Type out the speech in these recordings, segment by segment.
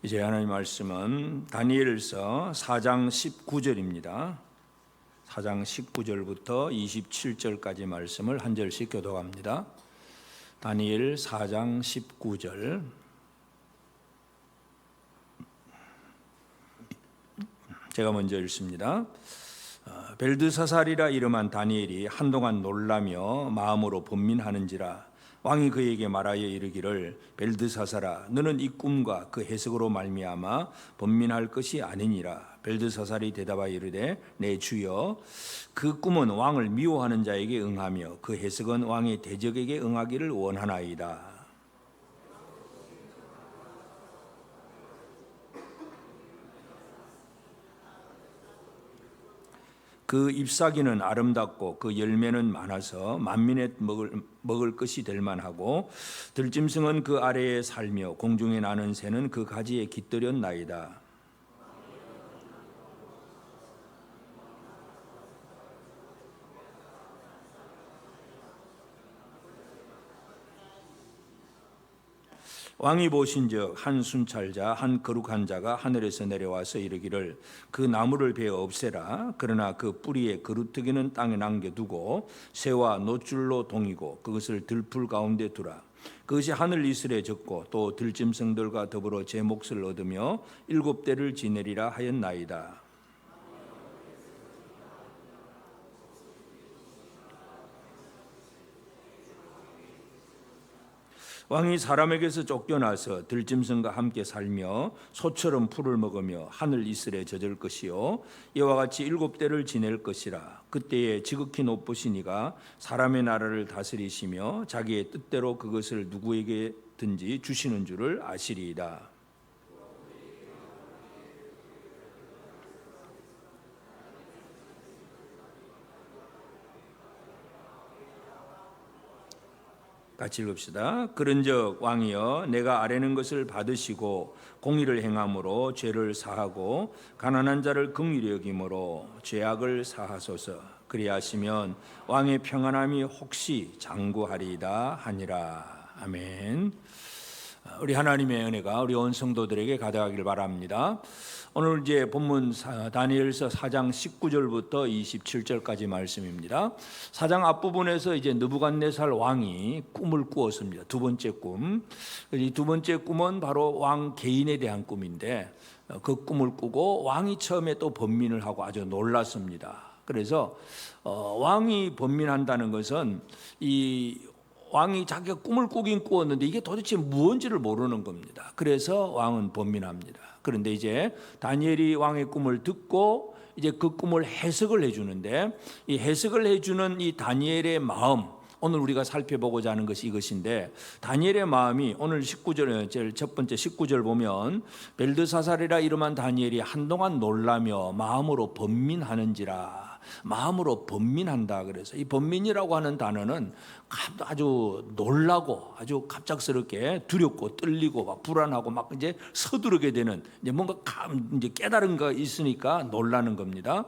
이제 하나님 말씀은 다니엘서 4장 19절입니다. 4장 19절부터 27절까지 말씀을 한 절씩 교독합니다. 다니엘 4장 19절. 제가 먼저 읽습니다. 벨드사살이라 이름한 다니엘이 한동안 놀라며 마음으로 번민하는지라 왕이 그에게 말하여 이르기를 벨드사살아 너는 이 꿈과 그 해석으로 말미암아 번민할 것이 아니니라. 벨드사살이 대답하여 이르되 내 주여 그 꿈은 왕을 미워하는 자에게 응하며 그 해석은 왕의 대적에게 응하기를 원하나이다. 그 잎사귀는 아름답고 그 열매는 많아서 만민의 먹을 것이 될 만하고 들짐승은 그 아래에 살며 공중에 나는 새는 그 가지에 깃들였나이다. 왕이 보신즉 한 순찰자 한 거룩한 자가 하늘에서 내려와서 이르기를 그 나무를 베어 없애라. 그러나 그 뿌리에 그루터기는 땅에 남겨두고 새와 노줄로 동이고 그것을 들풀 가운데 두라. 그것이 하늘 이슬에 젖고 또 들짐승들과 더불어 제 몫을 얻으며 7대를 지내리라 하였나이다. 왕이 사람에게서 쫓겨나서 들짐승과 함께 살며 소처럼 풀을 먹으며 하늘 이슬에 젖을 것이요 이와 같이 7대를 지낼 것이라. 그때에 지극히 높으시니가 사람의 나라를 다스리시며 자기의 뜻대로 그것을 누구에게든지 주시는 줄을 아시리이다. 같이 읽읍시다. 그런즉 왕이여 내가 아뢰는 것을 받으시고 공의를 행함으로 죄를 사하고 가난한 자를 긍휼히 여김으로 죄악을 사하소서. 그리하시면 왕의 평안함이 혹시 장구하리이다 하니라. 아멘. 우리 하나님의 은혜가 우리 온 성도들에게 가득하길 바랍니다. 오늘 이제 본문 다니엘서 4장 19절부터 27절까지 말씀입니다. 4장 앞부분에서 이제 느부갓네살 왕이 꿈을 꾸었습니다. 두 번째 꿈. 이 두 번째 꿈은 바로 왕 개인에 대한 꿈인데 그 꿈을 꾸고 왕이 처음에 또 번민을 하고 아주 놀랐습니다. 그래서 왕이 번민한다는 것은 이 왕이 자기가 꿈을 꾸긴 꾸었는데 이게 도대체 무엇인지를 모르는 겁니다. 그래서 왕은 번민합니다. 그런데 이제 다니엘이 왕의 꿈을 듣고 이제 그 꿈을 해석을 해주는데 이 해석을 해주는 이 다니엘의 마음, 오늘 우리가 살펴보고자 하는 것이 이것인데 다니엘의 마음이 오늘 19절 첫 번째 19절 보면 벨드사살이라 이름한 다니엘이 한동안 놀라며 마음으로 번민하는지라. 마음으로 번민한다. 그래서 이 번민이라고 하는 단어는 아주 놀라고 아주 갑작스럽게 두렵고 떨리고 막 불안하고 막 이제 서두르게 되는 이제 뭔가 이제 깨달은 거 있으니까 놀라는 겁니다.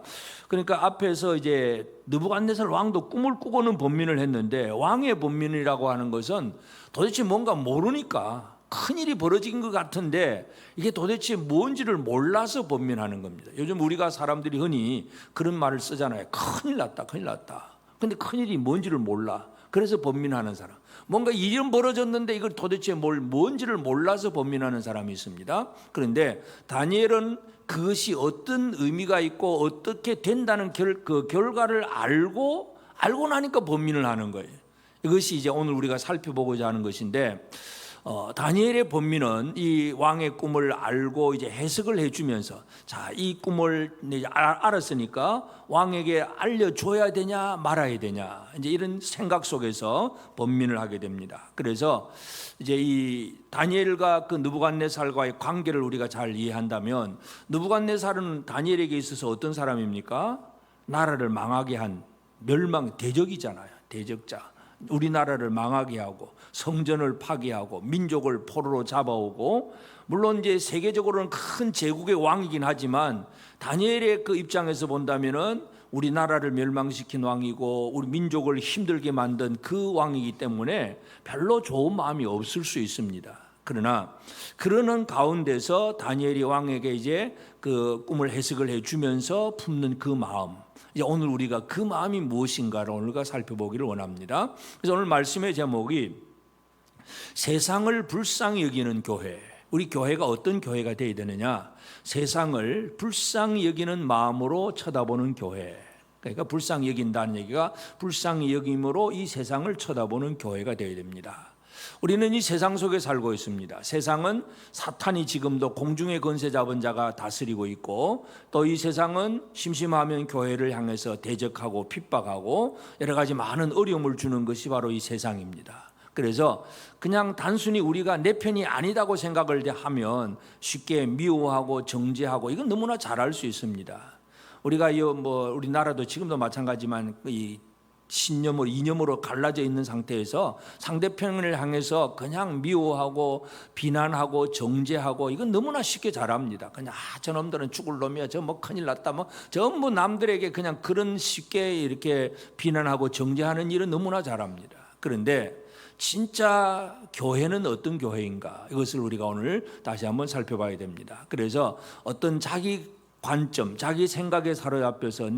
그러니까 앞에서 이제 느부갓네살 왕도 꿈을 꾸고는 번민을 했는데 왕의 번민이라고 하는 것은 도대체 뭔가 모르니까 큰일이 벌어진 것 같은데 이게 도대체 뭔지를 몰라서 번민하는 겁니다. 요즘 우리가 사람들이 흔히 그런 말을 쓰잖아요. 큰일 났다, 큰일 났다. 근데 큰일이 뭔지를 몰라. 그래서 번민하는 사람. 뭔가 일이 벌어졌는데 이걸 도대체 뭔지를 몰라서 번민하는 사람이 있습니다. 그런데 다니엘은 그것이 어떤 의미가 있고 어떻게 된다는 그 결과를 알고 나니까 번민을 하는 거예요. 이것이 이제 오늘 우리가 살펴보고자 하는 것인데 다니엘의 번민은 이 왕의 꿈을 알고 이제 해석을 해주면서 자, 이 꿈을 이제 알았으니까 왕에게 알려줘야 되냐 말아야 되냐 이제 이런 생각 속에서 번민을 하게 됩니다. 그래서 이제 이 다니엘과 그 느부갓네살과의 관계를 우리가 잘 이해한다면 느부갓네살은 다니엘에게 있어서 어떤 사람입니까? 나라를 망하게 한 멸망 대적이잖아요. 대적자. 우리나라를 망하게 하고 성전을 파괴하고 민족을 포로로 잡아오고 물론 이제 세계적으로는 큰 제국의 왕이긴 하지만 다니엘의 그 입장에서 본다면은 우리나라를 멸망시킨 왕이고 우리 민족을 힘들게 만든 그 왕이기 때문에 별로 좋은 마음이 없을 수 있습니다. 그러나 그러는 가운데서 다니엘이 왕에게 이제 그 꿈을 해석을 해주면서 품는 그 마음, 이제 오늘 우리가 그 마음이 무엇인가를 오늘가 살펴보기를 원합니다. 그래서 오늘 말씀의 제목이 세상을 불쌍히 여기는 교회. 우리 교회가 어떤 교회가 되어야 되느냐? 세상을 불쌍히 여기는 마음으로 쳐다보는 교회. 그러니까 불쌍히 여긴다는 얘기가 불쌍히 여김으로 이 세상을 쳐다보는 교회가 되어야 됩니다. 우리는 이 세상 속에 살고 있습니다. 세상은 사탄이 지금도 공중의 권세 잡은 자가 다스리고 있고, 또 이 세상은 심심하면 교회를 향해서 대적하고 핍박하고 여러 가지 많은 어려움을 주는 것이 바로 이 세상입니다. 그래서 그냥 단순히 우리가 내 편이 아니다고 생각을 하면 쉽게 미워하고 정죄하고, 이건 너무나 잘 알 수 있습니다. 우리가 우리나라도 지금도 마찬가지지만 이 신념으로 이념으로 갈라져 있는 상태에서 상대편을 향해서 그냥 미워하고 비난하고 정죄하고, 이건 너무나 쉽게 잘합니다. 그냥 저놈들은 죽을 놈이야, 저 뭐 큰일 났다, 뭐 전부 남들에게 그냥 그런 쉽게 이렇게 비난하고 정죄하는 일은 너무나 잘합니다. 그런데 진짜 교회는 어떤 교회인가, 이것을 우리가 오늘 다시 한번 살펴봐야 됩니다. 그래서 어떤 자기 관점, 자기 생각에 사로잡혀서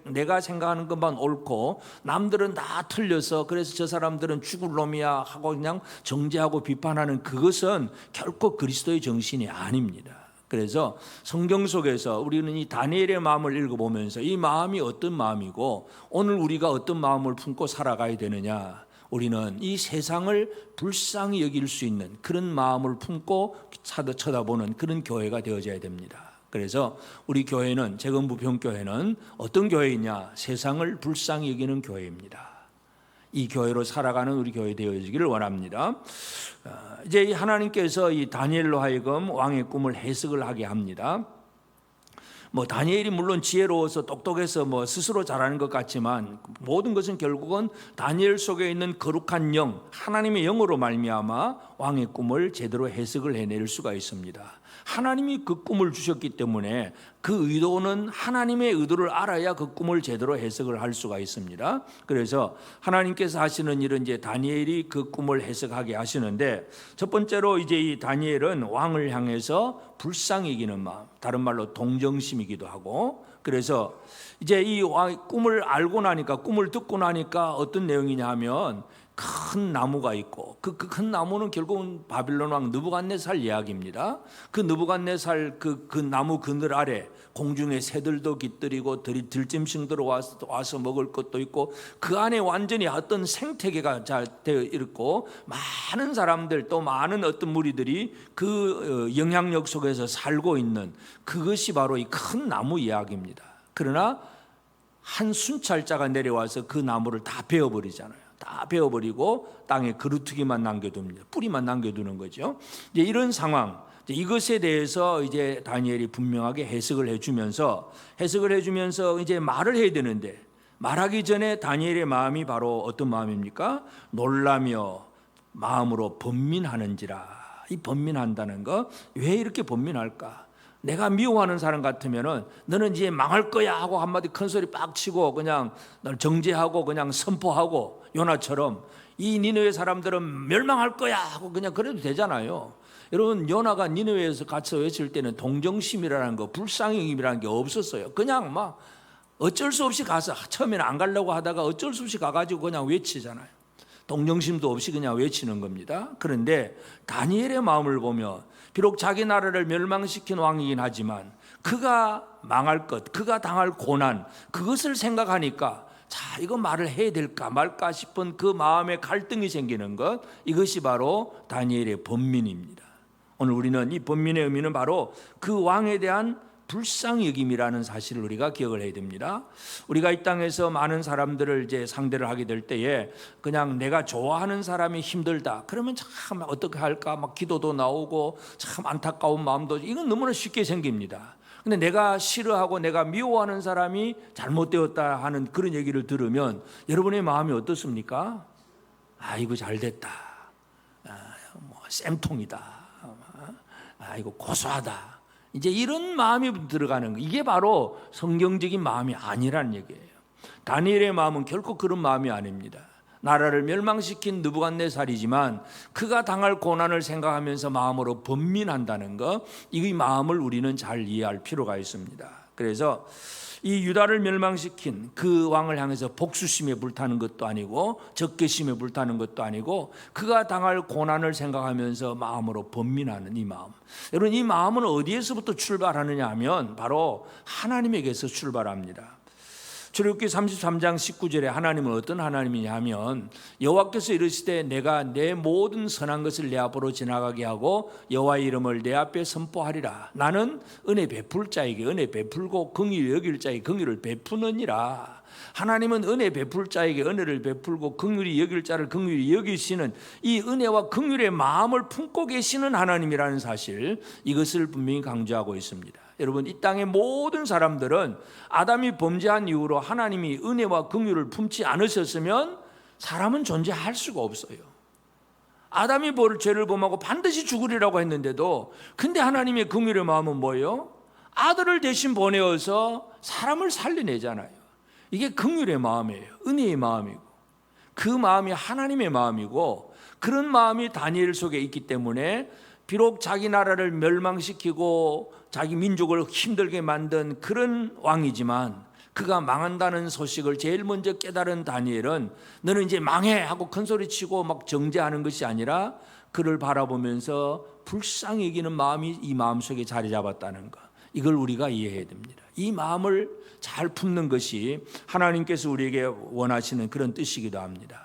내가 생각하는 것만 옳고 남들은 다 틀려서 그래서 저 사람들은 죽을 놈이야 하고 그냥 정죄하고 비판하는, 그것은 결코 그리스도의 정신이 아닙니다. 그래서 성경 속에서 우리는 이 다니엘의 마음을 읽어보면서 이 마음이 어떤 마음이고 오늘 우리가 어떤 마음을 품고 살아가야 되느냐, 우리는 이 세상을 불쌍히 여길 수 있는 그런 마음을 품고 쳐다보는 그런 교회가 되어져야 됩니다. 그래서 우리 교회는, 재건부평교회는 어떤 교회이냐? 세상을 불쌍히 여기는 교회입니다. 이 교회로 살아가는 우리 교회 되어지기를 원합니다. 이제 하나님께서 이 다니엘로 하여금 왕의 꿈을 해석을 하게 합니다. 다니엘이 물론 지혜로워서 똑똑해서 스스로 잘하는 것 같지만, 모든 것은 결국은 다니엘 속에 있는 거룩한 영, 하나님의 영으로 말미암아 왕의 꿈을 제대로 해석을 해낼 수가 있습니다. 하나님이 그 꿈을 주셨기 때문에 그 의도는 하나님의 의도를 알아야 그 꿈을 제대로 해석을 할 수가 있습니다. 그래서 하나님께서 하시는 일은 이제 다니엘이 그 꿈을 해석하게 하시는데, 첫 번째로 이제 이 다니엘은 왕을 향해서 불쌍히 여기는 마음, 다른 말로 동정심이기도 하고, 그래서 이제 이 꿈을 알고 나니까, 꿈을 듣고 나니까 어떤 내용이냐 하면 큰 나무가 있고, 그 큰 나무는 결국은 바빌론 왕 느부갓네살 이야기입니다. 그 느부갓네살 그 나무 그늘 아래 공중에 새들도 깃들이고 들짐승 들어와서 먹을 것도 있고, 그 안에 완전히 어떤 생태계가 잘 되어 있고, 많은 사람들 또 많은 어떤 무리들이 그 영향력 속에서 살고 있는, 그것이 바로 이 큰 나무 이야기입니다. 그러나 한 순찰자가 내려와서 그 나무를 다 베어버리잖아요. 다 베어버리고 땅에 그루터기만 남겨둡니다. 뿌리만 남겨두는 거죠. 이제 이런 상황, 이것에 대해서 이제 다니엘이 분명하게 해석을 해주면서 이제 말을 해야 되는데, 말하기 전에 다니엘의 마음이 바로 어떤 마음입니까? 놀라며 마음으로 번민하는지라. 이 번민한다는 거, 왜 이렇게 번민할까? 내가 미워하는 사람 같으면은 너는 이제 망할 거야 하고 한마디 큰 소리 빡 치고 그냥 널 정죄하고 그냥 선포하고, 요나처럼 이 니느웨 사람들은 멸망할 거야 하고 그냥 그래도 되잖아요. 여러분, 요나가 니느웨에서 갇혀 외칠 때는 동정심이라는 거, 불쌍형이라는 게 없었어요. 그냥 막 어쩔 수 없이 가서, 처음에는 안 가려고 하다가 어쩔 수 없이 가가지고 그냥 외치잖아요. 동정심도 없이 그냥 외치는 겁니다. 그런데 다니엘의 마음을 보면, 비록 자기 나라를 멸망시킨 왕이긴 하지만 그가 망할 것, 그가 당할 고난, 그것을 생각하니까 자, 이거 말을 해야 될까 말까 싶은 그 마음의 갈등이 생기는 것, 이것이 바로 다니엘의 번민입니다. 오늘 우리는 이 번민의 의미는 바로 그 왕에 대한 불쌍히 여김이라는 사실을 우리가 기억을 해야 됩니다. 우리가 이 땅에서 많은 사람들을 이제 상대를 하게 될 때에 그냥 내가 좋아하는 사람이 힘들다 그러면 참 어떻게 할까 막 기도도 나오고 참 안타까운 마음도, 이건 너무나 쉽게 생깁니다. 근데 내가 싫어하고 내가 미워하는 사람이 잘못되었다 하는 그런 얘기를 들으면 여러분의 마음이 어떻습니까? 아이고 잘됐다, 쌤통이다, 아이고 고소하다, 이제 이런 마음이 들어가는 거, 이게 바로 성경적인 마음이 아니라는 얘기예요. 다니엘의 마음은 결코 그런 마음이 아닙니다. 나라를 멸망시킨 느부갓네살이지만 그가 당할 고난을 생각하면서 마음으로 번민한다는 것, 이 마음을 우리는 잘 이해할 필요가 있습니다. 그래서 이 유다를 멸망시킨 그 왕을 향해서 복수심에 불타는 것도 아니고 적개심에 불타는 것도 아니고 그가 당할 고난을 생각하면서 마음으로 번민하는 이 마음. 여러분, 이 마음은 어디에서부터 출발하느냐 하면 바로 하나님에게서 출발합니다. 출애굽기 33장 19절에 하나님은 어떤 하나님이냐 하면 여호와께서 이르시되 내가 내 모든 선한 것을 내 앞으로 지나가게 하고 여호와의 이름을 내 앞에 선포하리라. 나는 은혜 베풀 자에게 은혜 베풀고 긍휼히 여길 자에게 긍휼을 베푸느니라. 하나님은 은혜 베풀 자에게 은혜를 베풀고 긍휼히 여길 자를 긍휼히 여기시는 이 은혜와 긍휼의 마음을 품고 계시는 하나님이라는 사실, 이것을 분명히 강조하고 있습니다. 여러분, 이 땅의 모든 사람들은 아담이 범죄한 이후로 하나님이 은혜와 긍휼을 품지 않으셨으면 사람은 존재할 수가 없어요. 아담이 죄를 범하고 반드시 죽으리라고 했는데도, 근데 하나님의 긍휼의 마음은 뭐예요? 아들을 대신 보내어서 사람을 살려내잖아요. 이게 긍휼의 마음이에요. 은혜의 마음이고, 그 마음이 하나님의 마음이고, 그런 마음이 다니엘 속에 있기 때문에 비록 자기 나라를 멸망시키고 자기 민족을 힘들게 만든 그런 왕이지만 그가 망한다는 소식을 제일 먼저 깨달은 다니엘은 너는 이제 망해 하고 큰소리치고 막 정죄하는 것이 아니라 그를 바라보면서 불쌍히 여기는 마음이 이 마음속에 자리 잡았다는 것, 이걸 우리가 이해해야 됩니다. 이 마음을 잘 품는 것이 하나님께서 우리에게 원하시는 그런 뜻이기도 합니다.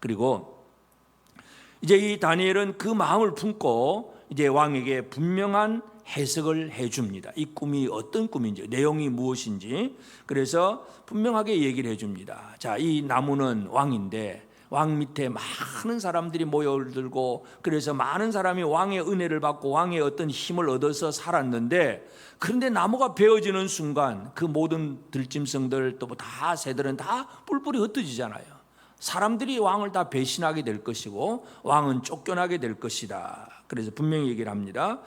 그리고 이제 이 다니엘은 그 마음을 품고 이제 왕에게 분명한 해석을 해줍니다. 이 꿈이 어떤 꿈인지, 내용이 무엇인지. 그래서 분명하게 얘기를 해줍니다. 자, 이 나무는 왕인데 왕 밑에 많은 사람들이 모여들고, 그래서 많은 사람이 왕의 은혜를 받고 왕의 어떤 힘을 얻어서 살았는데, 그런데 나무가 베어지는 순간 그 모든 들짐승들 또 다 새들은 다 뿔뿔이 흩어지잖아요. 사람들이 왕을 다 배신하게 될 것이고 왕은 쫓겨나게 될 것이다. 그래서 분명히 얘기를 합니다.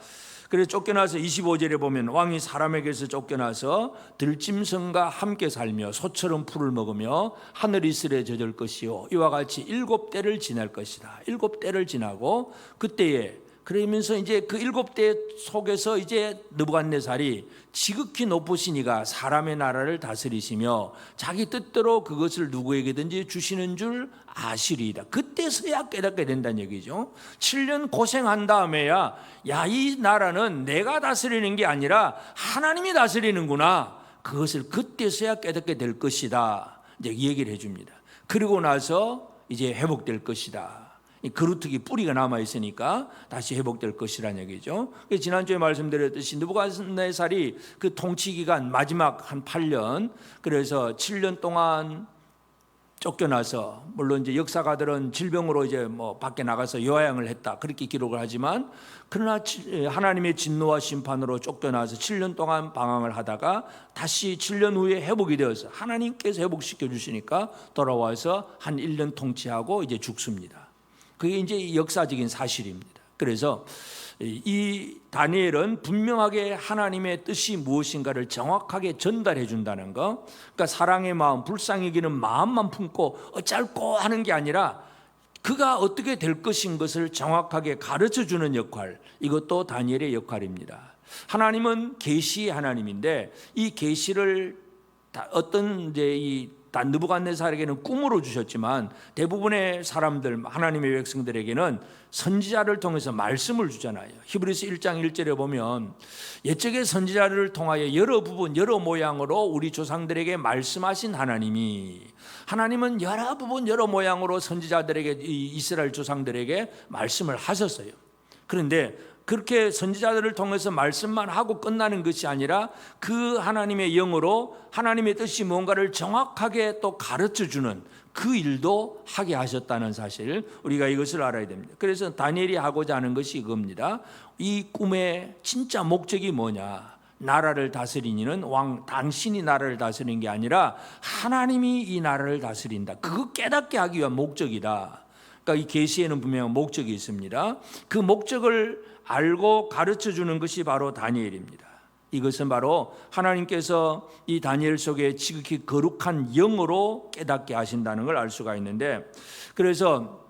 그래서 쫓겨나서 25절에 보면 왕이 사람에게서 쫓겨나서 들짐승과 함께 살며 소처럼 풀을 먹으며 하늘이 쓸에 젖을 것이요 이와 같이 7대를 지날 것이다. 7대를 지나고 그때에, 그러면서 이제 그 7대 속에서 이제 느부갓네살이 지극히 높으신 이가 사람의 나라를 다스리시며 자기 뜻대로 그것을 누구에게든지 주시는 줄 아시리이다. 그때서야 깨닫게 된다는 얘기죠. 7년 고생한 다음에야 이 나라는 내가 다스리는 게 아니라 하나님이 다스리는구나, 그것을 그때서야 깨닫게 될 것이다, 이제 얘기를 해줍니다. 그리고 나서 이제 회복될 것이다. 그루트기 뿌리가 남아있으니까 다시 회복될 것이라는 얘기죠. 지난주에 말씀드렸듯이 느부갓네살이 그 통치기간 마지막 한 8년, 그래서 7년 동안 쫓겨나서, 물론 이제 역사가들은 질병으로 이제 밖에 나가서 요양을 했다 그렇게 기록을 하지만, 그러나 하나님의 진노와 심판으로 쫓겨나서 7년 동안 방황을 하다가 다시 7년 후에 회복이 되어서 하나님께서 회복시켜 주시니까 돌아와서 한 1년 통치하고 이제 죽습니다. 그게 이제 역사적인 사실입니다. 그래서 이 다니엘은 분명하게 하나님의 뜻이 무엇인가를 정확하게 전달해 준다는 거. 그러니까 사랑의 마음, 불쌍히 여기는 마음만 품고 어쩔고 하는 게 아니라 그가 어떻게 될 것인 것을 정확하게 가르쳐 주는 역할, 이것도 다니엘의 역할입니다. 하나님은 계시의 하나님인데 이 계시를 어떤 이제 이 느부갓네살에게는 꿈으로 주셨지만 대부분의 사람들, 하나님의 백성들에게는 선지자를 통해서 말씀을 주잖아요. 히브리서 1장 1절에 보면 옛적의 선지자를 통하여 여러 부분 여러 모양으로 우리 조상들에게 말씀하신 하나님은 여러 부분 여러 모양으로 선지자들에게, 이스라엘 조상들에게 말씀을 하셨어요. 그런데 그렇게 선지자들을 통해서 말씀만 하고 끝나는 것이 아니라 그 하나님의 영으로 하나님의 뜻이 뭔가를 정확하게 또 가르쳐주는 그 일도 하게 하셨다는 사실, 우리가 이것을 알아야 됩니다. 그래서 다니엘이 하고자 하는 것이 이겁니다. 이 꿈의 진짜 목적이 뭐냐? 나라를 다스리는 왕, 당신이 나라를 다스리는 게 아니라 하나님이 이 나라를 다스린다. 그거 깨닫게 하기 위한 목적이다. 그러니까 이 계시에는 분명한 목적이 있습니다. 그 목적을 알고 가르쳐 주는 것이 바로 다니엘입니다. 이것은 바로 하나님께서 이 다니엘 속에 지극히 거룩한 영으로 깨닫게 하신다는 걸 알 수가 있는데, 그래서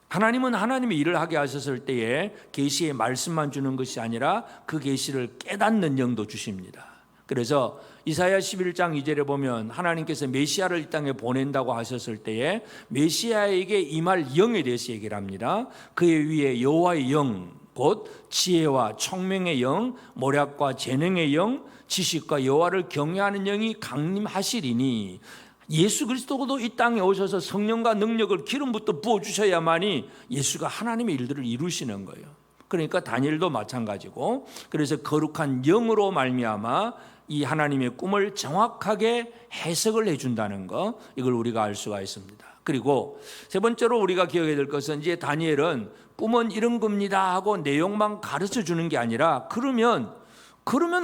하나님은 하나님의 일을 하게 하셨을 때에 계시의 말씀만 주는 것이 아니라 그 계시를 깨닫는 영도 주십니다. 그래서 이사야 11장 2절에 보면 하나님께서 메시아를 이 땅에 보낸다고 하셨을 때에 메시아에게 임할 영에 대해서 얘기를 합니다. 그의 위에 여호와의 영, 곧 지혜와 총명의 영, 모략과 재능의 영, 지식과 여호와를 경외하는 영이 강림하시리니, 예수 그리스도도 이 땅에 오셔서 성령과 능력을 기름부터 부어주셔야만이 예수가 하나님의 일들을 이루시는 거예요. 그러니까 다니엘도 마찬가지고, 그래서 거룩한 영으로 말미암아 이 하나님의 꿈을 정확하게 해석을 해준다는 거, 이걸 우리가 알 수가 있습니다. 그리고 세 번째로 우리가 기억해야 될 것은, 이제 다니엘은 꿈은 이런 겁니다 하고 내용만 가르쳐 주는 게 아니라, 그러면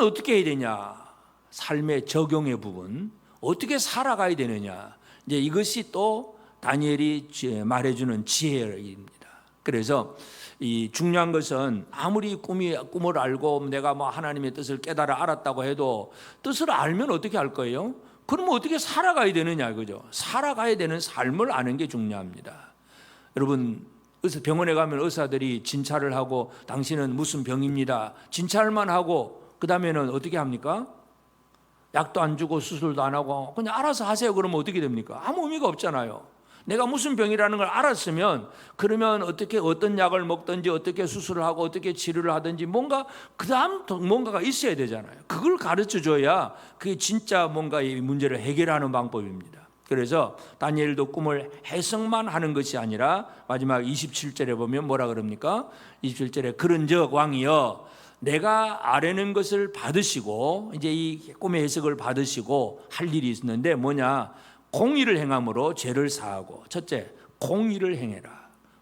어떻게 해야 되냐, 삶의 적용의 부분, 어떻게 살아가야 되느냐, 이제 이것이 또 다니엘이 말해주는 지혜입니다. 그래서 이 중요한 것은 아무리 꿈을 알고 내가 뭐 하나님의 뜻을 깨달아 알았다고 해도 뜻을 알면 어떻게 할 거예요? 그러면 어떻게 살아가야 되느냐, 그죠? 살아가야 되는 삶을 아는 게 중요합니다. 여러분, 병원에 가면 의사들이 진찰을 하고 당신은 무슨 병입니다, 진찰만 하고 그 다음에는 어떻게 합니까? 약도 안 주고 수술도 안 하고 그냥 알아서 하세요. 그러면 어떻게 됩니까? 아무 의미가 없잖아요. 내가 무슨 병이라는 걸 알았으면, 그러면 어떻게 어떤 약을 먹든지 어떻게 수술을 하고 어떻게 치료를 하든지 뭔가 그 다음 뭔가가 있어야 되잖아요. 그걸 가르쳐 줘야 그게 진짜 뭔가 이 문제를 해결하는 방법입니다. 그래서 다니엘도 꿈을 해석만 하는 것이 아니라 마지막 27절에 보면 뭐라 그럽니까? 27절에 그런즉 왕이여 내가 아뢰는 것을 받으시고, 이제 이 꿈의 해석을 받으시고 할 일이 있었는데 뭐냐? 공의를 행함으로 죄를 사하고. 첫째, 공의를 행해라.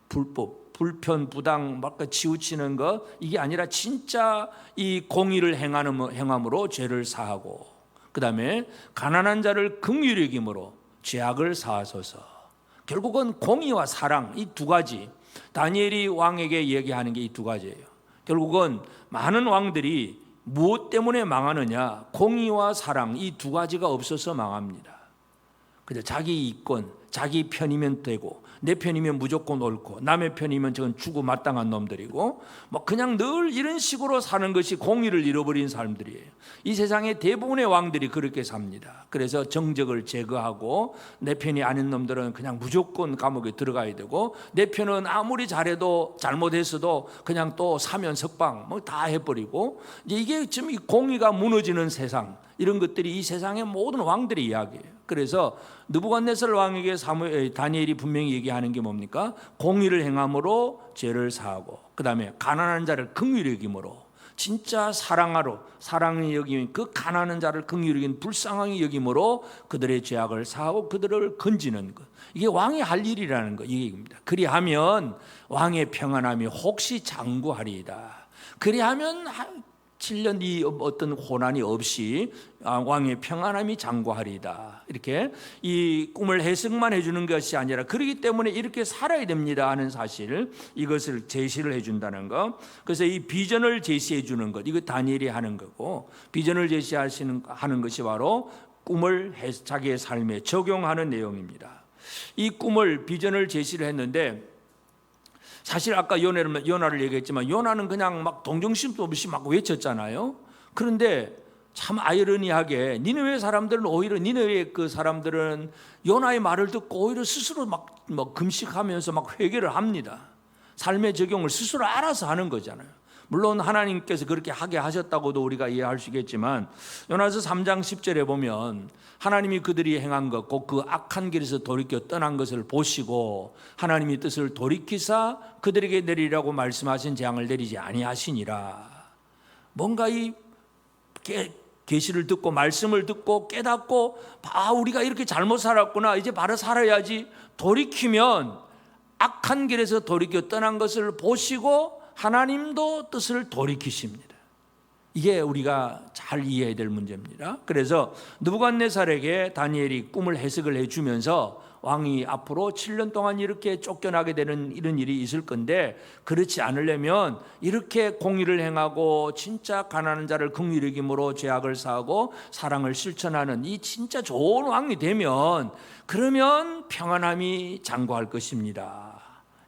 불법, 불편, 부당 막 치우치는 것, 이게 아니라 진짜 이 공의를 행함으로 죄를 사하고, 그 다음에 가난한 자를 긍휼히 여김으로 죄악을 사하소서. 결국은 공의와 사랑, 이 두 가지, 다니엘이 왕에게 얘기하는 게 이 두 가지예요. 결국은 많은 왕들이 무엇 때문에 망하느냐? 공의와 사랑, 이 두 가지가 없어서 망합니다. 그래서 자기 이권, 자기 편이면 되고, 내 편이면 무조건 옳고, 남의 편이면 저건 주고 마땅한 놈들이고, 뭐 그냥 늘 이런 식으로 사는 것이 공의를 잃어버린 사람들이에요. 이 세상의 대부분의 왕들이 그렇게 삽니다. 그래서 정적을 제거하고, 내 편이 아닌 놈들은 그냥 무조건 감옥에 들어가야 되고, 내 편은 아무리 잘해도 잘못했어도 그냥 또 사면 석방 뭐 다 해버리고, 이게 지금 이 공의가 무너지는 세상, 이런 것들이 이 세상의 모든 왕들의 이야기예요. 그래서 느부갓네살 왕에게 다니엘이 분명히 얘기하는 게 뭡니까? 공의를 행함으로 죄를 사하고, 그 다음에 가난한 자를 긍휼히 여김으로, 진짜 사랑이 여기면 그 가난한 자를 긍휼히 여긴 불쌍하게 여김으로 그들의 죄악을 사하고 그들을 건지는 것, 이게 왕이 할 일이라는 거, 이 얘기입니다. 그리하면 왕의 평안함이 혹시 장구하리이다. 그리하면 7년 이 어떤 고난이 없이 왕의 평안함이 장구하리이다. 이렇게 이 꿈을 해석만 해주는 것이 아니라, 그렇기 때문에 이렇게 살아야 됩니다 하는 사실, 이것을 제시를 해준다는 것. 그래서 이 비전을 제시해 주는 것, 이거 다니엘이 하는 거고, 비전을 제시하는 것이 바로 꿈을 자기의 삶에 적용하는 내용입니다. 이 꿈을, 비전을 제시를 했는데, 사실 아까 요나를 얘기했지만 요나는 그냥 막 동정심도 없이 막 외쳤잖아요. 그런데 참 아이러니하게 니느웨 사람들은 오히려, 니느웨 그 사람들은 요나의 말을 듣고 오히려 스스로 막 금식하면서 막 회개를 합니다. 삶의 적용을 스스로 알아서 하는 거잖아요. 물론 하나님께서 그렇게 하게 하셨다고도 우리가 이해할 수 있겠지만, 요나서 3장 10절에 보면 하나님이 그들이 행한 것, 곧 그 악한 길에서 돌이켜 떠난 것을 보시고 하나님이 뜻을 돌이키사 그들에게 내리라고 말씀하신 재앙을 내리지 아니하시니라. 뭔가 이 계시를 듣고 말씀을 듣고 깨닫고, 우리가 이렇게 잘못 살았구나, 이제 바로 살아야지, 돌이키면 악한 길에서 돌이켜 떠난 것을 보시고 하나님도 뜻을 돌이키십니다. 이게 우리가 잘 이해해야 될 문제입니다. 그래서 느부갓네살에게 다니엘이 꿈을 해석을 해주면서 왕이 앞으로 7년 동안 이렇게 쫓겨나게 되는 이런 일이 있을 건데, 그렇지 않으려면 이렇게 공의를 행하고 진짜 가난한 자를 긍휼히 여김으로 죄악을 사하고 사랑을 실천하는 이 진짜 좋은 왕이 되면, 그러면 평안함이 장구할 것입니다.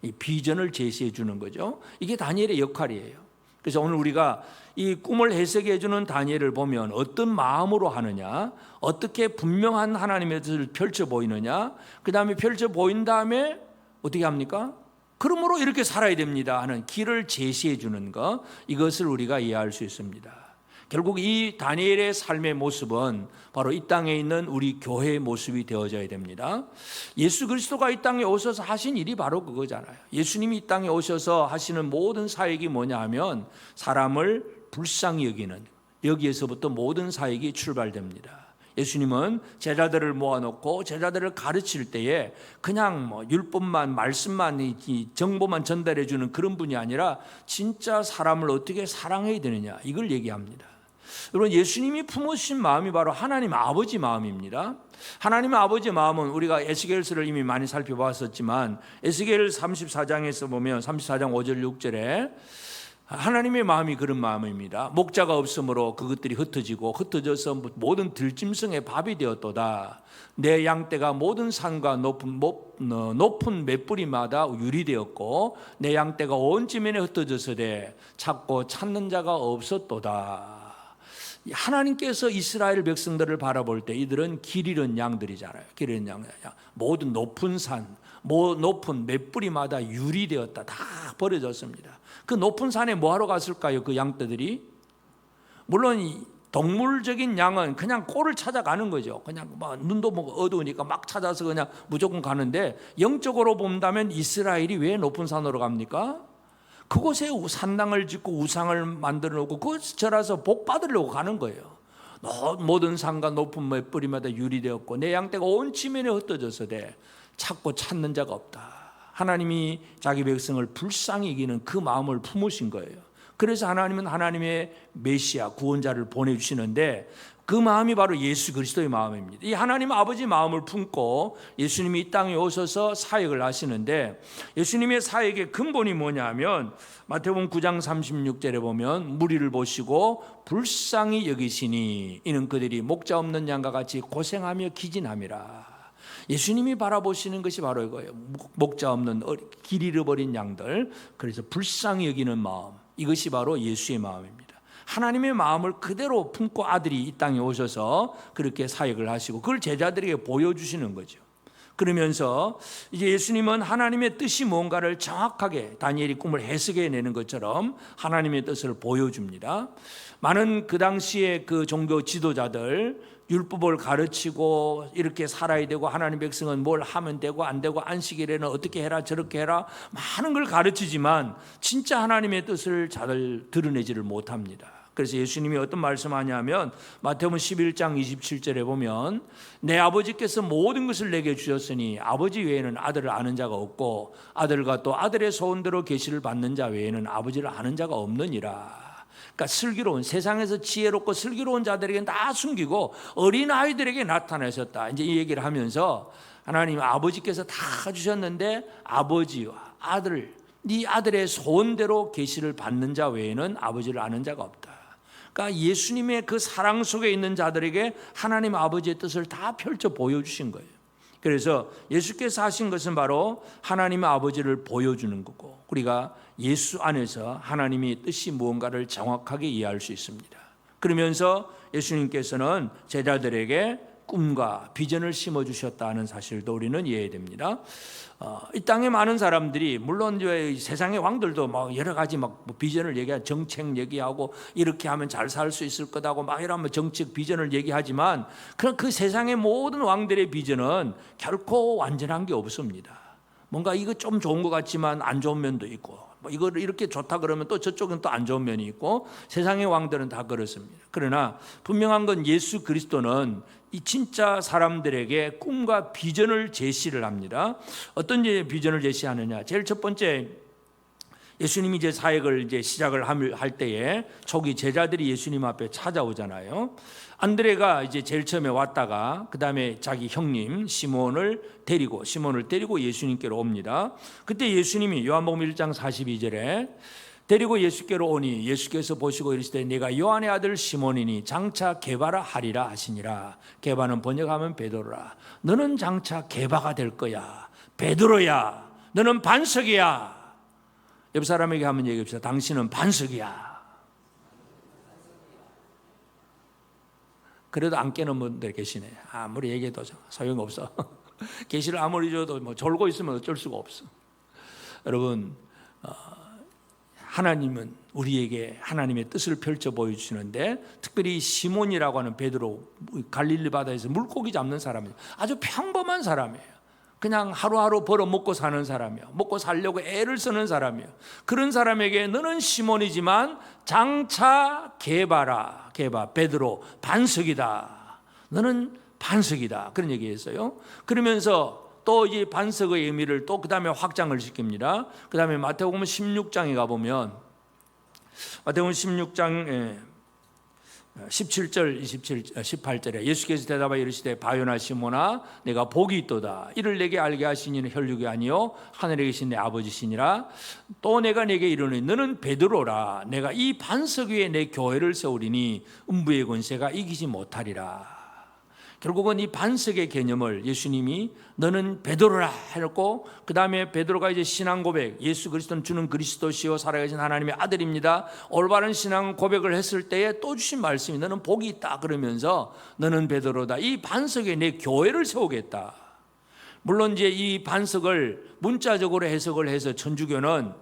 이 비전을 제시해 주는 거죠. 이게 다니엘의 역할이에요. 그래서 오늘 우리가 이 꿈을 해석해 주는 다니엘을 보면 어떤 마음으로 하느냐, 어떻게 분명한 하나님의 뜻을 펼쳐 보이느냐, 그 다음에 펼쳐 보인 다음에 어떻게 합니까? 그러므로 이렇게 살아야 됩니다 하는 길을 제시해 주는 것, 이것을 우리가 이해할 수 있습니다. 결국 이 다니엘의 삶의 모습은 바로 이 땅에 있는 우리 교회의 모습이 되어져야 됩니다. 예수 그리스도가 이 땅에 오셔서 하신 일이 바로 그거잖아요. 예수님이 이 땅에 오셔서 하시는 모든 사역이 뭐냐 하면 사람을 불쌍히 여기는, 여기에서부터 모든 사역이 출발됩니다. 예수님은 제자들을 모아놓고 제자들을 가르칠 때에 그냥 율법만, 말씀만, 이 정보만 전달해 주는 그런 분이 아니라 진짜 사람을 어떻게 사랑해야 되느냐, 이걸 얘기합니다. 여러분, 예수님이 품으신 마음이 바로 하나님 아버지 마음입니다. 하나님 아버지 마음은 우리가 에스겔서를 이미 많이 살펴봤었지만, 에스겔 34장에서 보면 34장 5절 6절에 하나님의 마음이 그런 마음입니다. 목자가 없으므로 그것들이 흩어져서 모든 들짐승의 밥이 되었도다. 내 양떼가 모든 산과 높은 맷뿌리마다 유리되었고 내 양떼가 온 지면에 흩어져서되 찾고 찾는 자가 없었도다. 하나님께서 이스라엘 백성들을 바라볼 때 이들은 길 잃은 양들이잖아요. 길 잃은 양. 모든 높은 산, 높은 맷뿌리마다 유리되었다. 다 버려졌습니다. 그 높은 산에 뭐하러 갔을까요? 그 양떼들이? 물론 동물적인 양은 그냥 꼴을 찾아가는 거죠. 그냥 눈도 어두우니까 막 찾아서 그냥 무조건 가는데, 영적으로 본다면 이스라엘이 왜 높은 산으로 갑니까? 그곳에 산당을 짓고 우상을 만들어 놓고 그것을 절해서 복 받으려고 가는 거예요. 모든 산과 높은 맷뿌리마다 유리되었고 내 양떼가 온 지면에 흩어져서 찾고 찾는 자가 없다. 하나님이 자기 백성을 불쌍히 여기는 그 마음을 품으신 거예요. 그래서 하나님은 하나님의 메시아 구원자를 보내주시는데, 그 마음이 바로 예수 그리스도의 마음입니다. 이 하나님 아버지 마음을 품고 예수님이 이 땅에 오셔서 사역을 하시는데, 예수님의 사역의 근본이 뭐냐면 마태복음 9장 36절에 보면 무리를 보시고 불쌍히 여기시니 이는 그들이 목자 없는 양과 같이 고생하며 기진함이라. 예수님이 바라보시는 것이 바로 이거예요. 목자 없는 길 잃어버린 양들, 그래서 불쌍히 여기는 마음, 이것이 바로 예수의 마음입니다. 하나님의 마음을 그대로 품고 아들이 이 땅에 오셔서 그렇게 사역을 하시고 그걸 제자들에게 보여주시는 거죠. 그러면서 이제 예수님은 하나님의 뜻이 뭔가를 정확하게 다니엘이 꿈을 해석해내는 것처럼 하나님의 뜻을 보여줍니다. 많은 그 당시에 그 종교 지도자들, 율법을 가르치고 이렇게 살아야 되고 하나님 백성은 뭘 하면 되고 안 되고 안식일에는 어떻게 해라 저렇게 해라 많은 걸 가르치지만 진짜 하나님의 뜻을 잘 드러내지를 못합니다. 그래서 예수님이 어떤 말씀하냐면 마태복음 11장 27절에 보면 내 아버지께서 모든 것을 내게 주셨으니 아버지 외에는 아들을 아는 자가 없고 아들과 또 아들의 소원대로 계시를 받는 자 외에는 아버지를 아는 자가 없느니라. 그러니까 슬기로운, 세상에서 지혜롭고 슬기로운 자들에게는 다 숨기고 어린아이들에게 나타나셨다. 이제 이 얘기를 하면서 하나님 아버지께서 다 주셨는데 아버지와 아들, 네 아들의 소원대로 계시를 받는 자 외에는 아버지를 아는 자가 없다. 그러니까 예수님의 그 사랑 속에 있는 자들에게 하나님 아버지의 뜻을 다 펼쳐 보여주신 거예요. 그래서 예수께서 하신 것은 바로 하나님의 아버지를 보여주는 거고, 우리가 예수 안에서 하나님의 뜻이 무언가를 정확하게 이해할 수 있습니다. 그러면서 예수님께서는 제자들에게 꿈과 비전을 심어주셨다는 사실도 우리는 이해해야 됩니다. 이 땅에 많은 사람들이, 물론 이제 세상의 왕들도 막 여러 가지 막 비전을 얘기하고 정책 얘기하고 이렇게 하면 잘 살 수 있을 거다고 막 이러면 정책 비전을 얘기하지만, 그런 그 세상의 모든 왕들의 비전은 결코 완전한 게 없습니다. 뭔가 이거 좀 좋은 것 같지만 안 좋은 면도 있고, 이걸 이렇게 좋다 그러면 또 저쪽은 또 안 좋은 면이 있고, 세상의 왕들은 다 그렇습니다. 그러나 분명한 건 예수 그리스도는 이 진짜 사람들에게 꿈과 비전을 제시를 합니다. 어떤 비전을 제시하느냐? 제일 첫 번째, 예수님이 이제 사역을 이제 시작을 할 때에 초기 제자들이 예수님 앞에 찾아오잖아요. 안드레가 이제 제일 처음에 왔다가 그 다음에 자기 형님 시몬을 데리고 예수님께로 옵니다. 그때 예수님이 요한복음 1장 42절에 데리고 예수께로 오니 예수께서 보시고 이르시되 내가 요한의 아들 시몬이니 장차 게바라 하리라 하시니라. 게바는 번역하면 베드로라. 너는 장차 게바가 될 거야. 베드로야. 너는 반석이야. 옆 사람에게 한번 얘기합시다. 당신은 반석이야. 그래도 안 깨는 분들 계시네. 아무리 얘기해도 소용없어. 계시를 아무리 줘도 뭐 졸고 있으면 어쩔 수가 없어. 여러분, 하나님은 우리에게 하나님의 뜻을 펼쳐 보여주시는데, 특별히 시몬이라고 하는 베드로, 갈릴리 바다에서 물고기 잡는 사람이에요. 아주 평범한 사람이에요. 그냥 하루하루 벌어 먹고 사는 사람이에요. 먹고 살려고 애를 쓰는 사람이에요. 그런 사람에게 너는 시몬이지만 장차 게바 베드로 반석이다. 너는 반석이다. 그런 얘기했어요. 그러면서 또 이 반석의 의미를 또 그 다음에 확장을 시킵니다. 그 다음에 마태복음 16장에 가보면 마태복음 16장 17절 18절에 예수께서 대답하여 이르시되 바요나 시몬아 내가 복이 있도다. 이를 내게 알게 하신 이는 혈육이 아니요 하늘에 계신 내 아버지시니라. 또 내가 내게 이르노니 너는 베드로라. 내가 이 반석 위에 내 교회를 세우리니 음부의 권세가 이기지 못하리라. 결국은 이 반석의 개념을 예수님이 너는 베드로라 해놓고, 그 다음에 베드로가 이제 신앙 고백, 예수 그리스도는 주는 그리스도시요 살아계신 하나님의 아들입니다. 올바른 신앙 고백을 했을 때에 또 주신 말씀이 너는 복이 있다 그러면서 너는 베드로다. 이 반석에 내 교회를 세우겠다. 물론 이제 이 반석을 문자적으로 해석을 해서 천주교는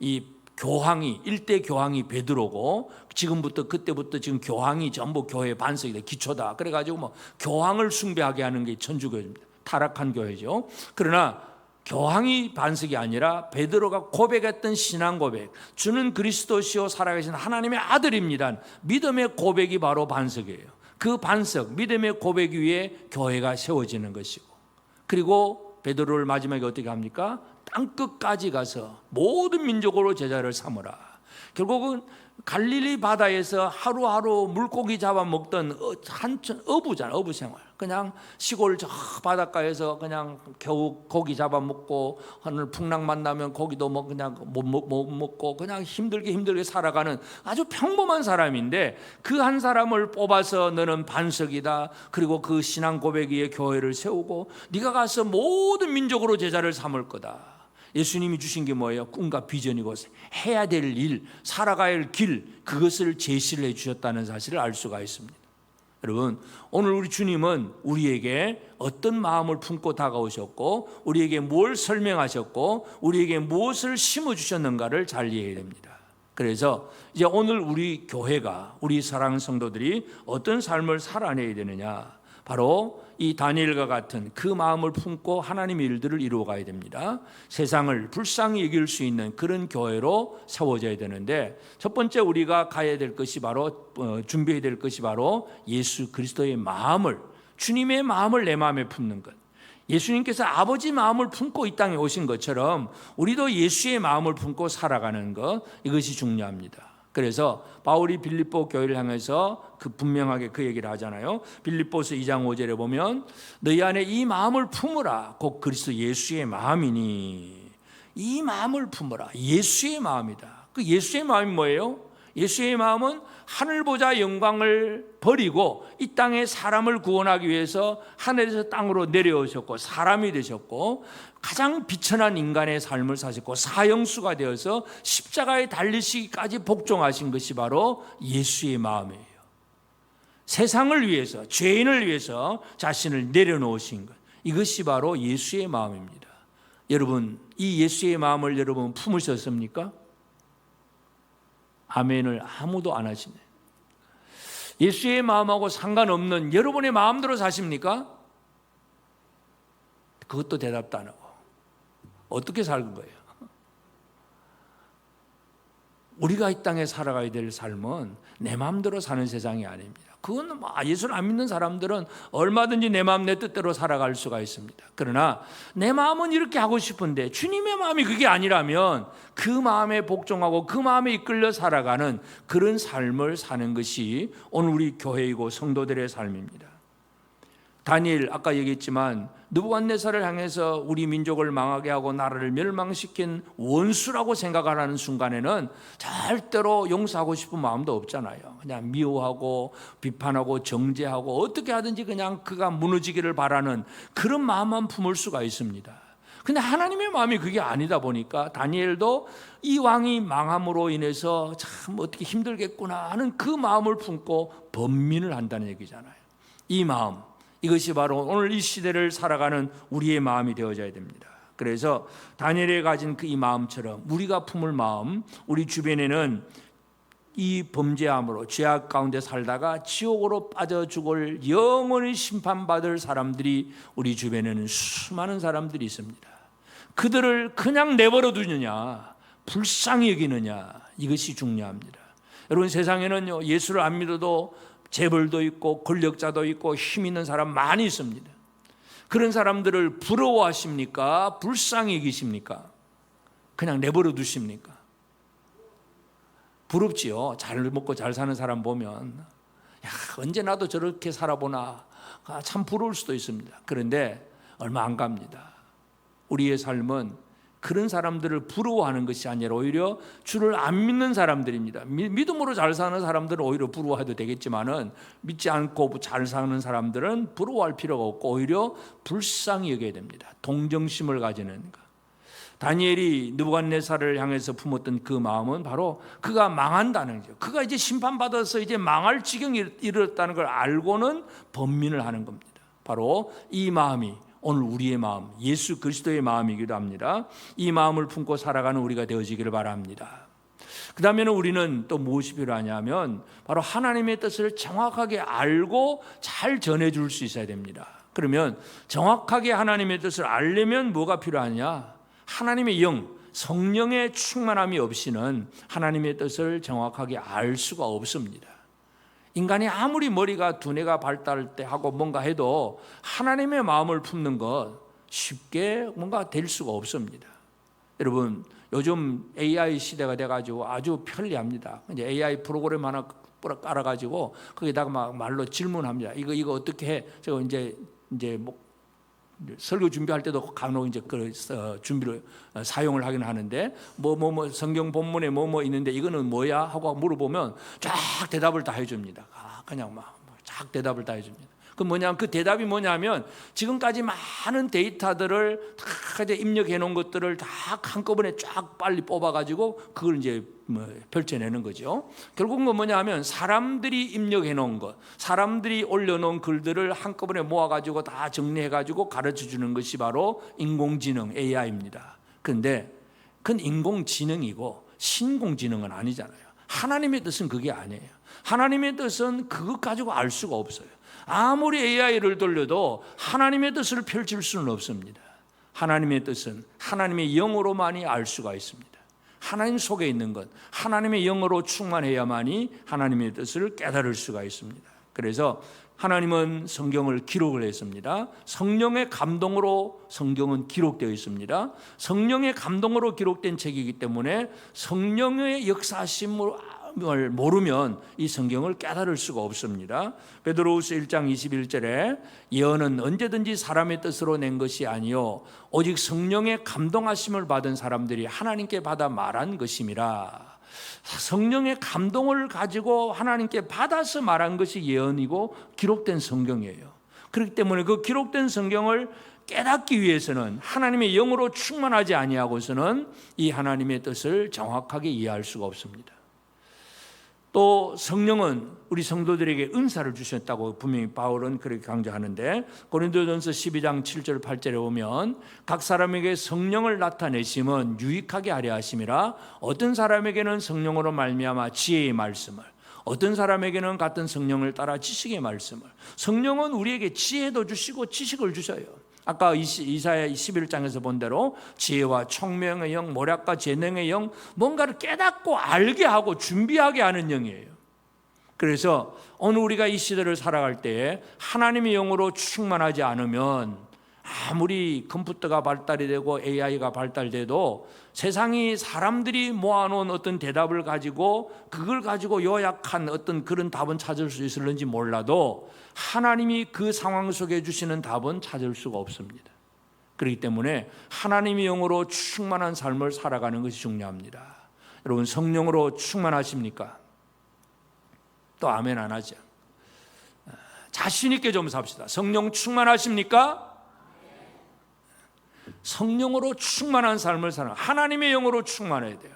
이 교황이 일대 교황이 베드로고 그때부터 지금 교황이 전부 교회의 반석이다, 기초다. 그래가지고 뭐 교황을 숭배하게 하는 게 천주교입니다. 타락한 교회죠. 그러나 교황이 반석이 아니라 베드로가 고백했던 신앙 고백, 주는 그리스도시요 살아계신 하나님의 아들입니다. 믿음의 고백이 바로 반석이에요. 그 반석, 믿음의 고백 위에 교회가 세워지는 것이고, 그리고 베드로를 마지막에 어떻게 합니까? 땅끝까지 가서 모든 민족으로 제자를 삼으라. 결국은 갈릴리 바다에서 하루하루 물고기 잡아먹던 어부잖아, 어부 생활. 그냥 시골 저 바닷가에서 그냥 겨우 고기 잡아먹고, 하늘 풍랑 만나면 고기도 뭐 그냥 못 먹고 그냥 힘들게 살아가는 아주 평범한 사람인데, 그 한 사람을 뽑아서 너는 반석이다. 그리고 그 신앙 고백 위에 교회를 세우고 네가 가서 모든 민족으로 제자를 삼을 거다. 예수님이 주신 게 뭐예요? 꿈과 비전이고 해야 될 일, 살아가야 할 길, 그것을 제시를 해 주셨다는 사실을 알 수가 있습니다. 여러분, 오늘 우리 주님은 우리에게 어떤 마음을 품고 다가오셨고, 우리에게 뭘 설명하셨고, 우리에게 무엇을 심어주셨는가를 잘 이해해야 됩니다. 그래서 이제 오늘 우리 교회가, 우리 사랑하는 성도들이 어떤 삶을 살아내야 되느냐, 바로 이 다니엘과 같은 그 마음을 품고 하나님의 일들을 이루어가야 됩니다. 세상을 불쌍히 여길 수 있는 그런 교회로 세워져야 되는데, 첫 번째 우리가 가야 될 것이 바로 준비해야 될 것이 바로 예수 그리스도의 마음을, 주님의 마음을 내 마음에 품는 것. 예수님께서 아버지 마음을 품고 이 땅에 오신 것처럼 우리도 예수의 마음을 품고 살아가는 것, 이것이 중요합니다. 그래서 바울이 빌립보 교회를 향해서 분명하게 그 얘기를 하잖아요. 빌립보서 2장 5절에 보면 너희 안에 이 마음을 품으라. 곧 그리스도 예수의 마음이니. 이 마음을 품으라. 예수의 마음이다. 그 예수의 마음이 뭐예요? 예수의 마음은 하늘 보자 영광을 버리고 이 땅에 사람을 구원하기 위해서 하늘에서 땅으로 내려오셨고 사람이 되셨고 가장 비천한 인간의 삶을 사셨고 사형수가 되어서 십자가에 달리시기까지 복종하신 것이 바로 예수의 마음이에요. 세상을 위해서, 죄인을 위해서 자신을 내려놓으신 것, 이것이 바로 예수의 마음입니다. 여러분, 이 예수의 마음을 여러분 품으셨습니까? 아멘을 아무도 안 하시네. 예수의 마음하고 상관없는 여러분의 마음대로 사십니까? 그것도 대답도 안 하고. 어떻게 살는 거예요? 우리가 이 땅에 살아가야 될 삶은 내 마음대로 사는 세상이 아닙니다. 그건 예수를 안 믿는 사람들은 얼마든지 내 마음 내 뜻대로 살아갈 수가 있습니다. 그러나 내 마음은 이렇게 하고 싶은데 주님의 마음이 그게 아니라면 그 마음에 복종하고 그 마음에 이끌려 살아가는 그런 삶을 사는 것이 오늘 우리 교회이고 성도들의 삶입니다. 다니엘 아까 얘기했지만 느부갓네살을 향해서 우리 민족을 망하게 하고 나라를 멸망시킨 원수라고 생각하는 순간에는 절대로 용서하고 싶은 마음도 없잖아요. 그냥 미워하고 비판하고 정죄하고 어떻게 하든지 그냥 그가 무너지기를 바라는 그런 마음만 품을 수가 있습니다. 근데 하나님의 마음이 그게 아니다 보니까 다니엘도 이 왕이 망함으로 인해서 참 어떻게 힘들겠구나 하는 그 마음을 품고 번민을 한다는 얘기잖아요. 이 마음, 이것이 바로 오늘 이 시대를 살아가는 우리의 마음이 되어져야 됩니다. 그래서 다니엘이 가진 그 이 마음처럼 우리가 품을 마음, 우리 주변에는 이 범죄함으로 죄악 가운데 살다가 지옥으로 빠져 죽을 영원히 심판받을 사람들이 우리 주변에는 수많은 사람들이 있습니다. 그들을 그냥 내버려 두느냐, 불쌍히 여기느냐, 이것이 중요합니다. 여러분, 세상에는요, 예수를 안 믿어도 재벌도 있고 권력자도 있고 힘 있는 사람 많이 있습니다. 그런 사람들을 부러워하십니까? 불쌍히 여기십니까? 그냥 내버려 두십니까? 부럽지요. 잘 먹고 잘 사는 사람 보면 야, 언제 나도 저렇게 살아보나, 참 부러울 수도 있습니다. 그런데 얼마 안 갑니다. 우리의 삶은 그런 사람들을 부러워하는 것이 아니라 오히려 주를 안 믿는 사람들입니다. 믿음으로 잘 사는 사람들은 오히려 부러워해도 되겠지만은 믿지 않고 잘 사는 사람들은 부러워할 필요가 없고 오히려 불쌍히 여겨야 됩니다. 동정심을 가지는 것. 다니엘이 느부갓네살을 향해서 품었던 그 마음은 바로 그가 망한다는 거죠. 그가 이제 심판받아서 이제 망할 지경에 이르렀다는 걸 알고는 번민을 하는 겁니다. 바로 이 마음이 오늘 우리의 마음, 예수 그리스도의 마음이기도 합니다. 이 마음을 품고 살아가는 우리가 되어지기를 바랍니다. 그 다음에는 우리는 또 무엇이 필요하냐면 바로 하나님의 뜻을 정확하게 알고 잘 전해줄 수 있어야 됩니다. 그러면 정확하게 하나님의 뜻을 알려면 뭐가 필요하냐? 하나님의 영, 성령의 충만함이 없이는 하나님의 뜻을 정확하게 알 수가 없습니다. 인간이 아무리 머리가 두뇌가 발달할 때 하고 뭔가 해도 하나님의 마음을 품는 것 쉽게 뭔가 될 수가 없습니다. 여러분, 요즘 AI 시대가 돼가지고 아주 편리합니다. 이제 AI 프로그램 하나 깔아가지고 거기다가 막 말로 질문합니다. 이거 어떻게 해? 제가 이제 뭐 설교 준비할 때도 간혹 이제 그 준비를 사용을 하긴 하는데 뭐 성경 본문에 뭐 있는데 이거는 뭐야 하고 물어보면 쫙 대답을 다 해줍니다. 그냥 막 쫙 대답을 다 해줍니다. 그 뭐냐면 그 대답이 뭐냐면 지금까지 많은 데이터들을 다 이제 입력해 놓은 것들을 다 한꺼번에 쫙 빨리 뽑아가지고 그걸 이제 펼쳐내는 거죠. 결국은 뭐냐면 사람들이 입력해 놓은 것, 사람들이 올려놓은 글들을 한꺼번에 모아가지고 다 정리해가지고 가르쳐주는 것이 바로 인공지능 AI입니다. 그런데 그건 인공지능이고 신공지능은 아니잖아요. 하나님의 뜻은 그게 아니에요. 하나님의 뜻은 그것 가지고 알 수가 없어요. 아무리 AI를 돌려도 하나님의 뜻을 펼칠 수는 없습니다. 하나님의 뜻은 하나님의 영으로만이 알 수가 있습니다. 하나님 속에 있는 것, 하나님의 영으로 충만해야만이 하나님의 뜻을 깨달을 수가 있습니다. 그래서 하나님은 성경을 기록을 했습니다. 성령의 감동으로 성경은 기록되어 있습니다. 성령의 감동으로 기록된 책이기 때문에 성령의 역사하심을 모르면 이 성경을 깨달을 수가 없습니다. 베드로후서 1장 21절에 예언은 언제든지 사람의 뜻으로 낸 것이 아니요 오직 성령의 감동하심을 받은 사람들이 하나님께 받아 말한 것임이라. 성령의 감동을 가지고 하나님께 받아서 말한 것이 예언이고 기록된 성경이에요. 그렇기 때문에 그 기록된 성경을 깨닫기 위해서는 하나님의 영으로 충만하지 아니하고서는 이 하나님의 뜻을 정확하게 이해할 수가 없습니다. 또 성령은 우리 성도들에게 은사를 주셨다고 분명히 바울은 그렇게 강조하는데 고린도전서 12장 7절 8절에 보면 각 사람에게 성령을 나타내심은 유익하게 하려 하심이라. 어떤 사람에게는 성령으로 말미암아 지혜의 말씀을, 어떤 사람에게는 같은 성령을 따라 지식의 말씀을. 성령은 우리에게 지혜도 주시고 지식을 주셔요. 아까 이사야 11장에서 본 대로 지혜와 총명의 영, 모략과 재능의 영, 뭔가를 깨닫고 알게 하고 준비하게 하는 영이에요. 그래서 오늘 우리가 이 시대를 살아갈 때에 하나님의 영으로 충만하지 않으면 아무리 컴퓨터가 발달이 되고 AI가 발달돼도 세상이 사람들이 모아놓은 어떤 대답을 가지고 그걸 가지고 요약한 어떤 그런 답은 찾을 수 있을는지 몰라도 하나님이 그 상황 속에 주시는 답은 찾을 수가 없습니다. 그렇기 때문에 하나님의 영으로 충만한 삶을 살아가는 것이 중요합니다. 여러분, 성령으로 충만하십니까? 또 아멘 안 하죠. 자신 있게 좀 삽시다. 성령 충만하십니까? 성령으로 충만한 삶을 사는, 하나님의 영으로 충만해야 돼요.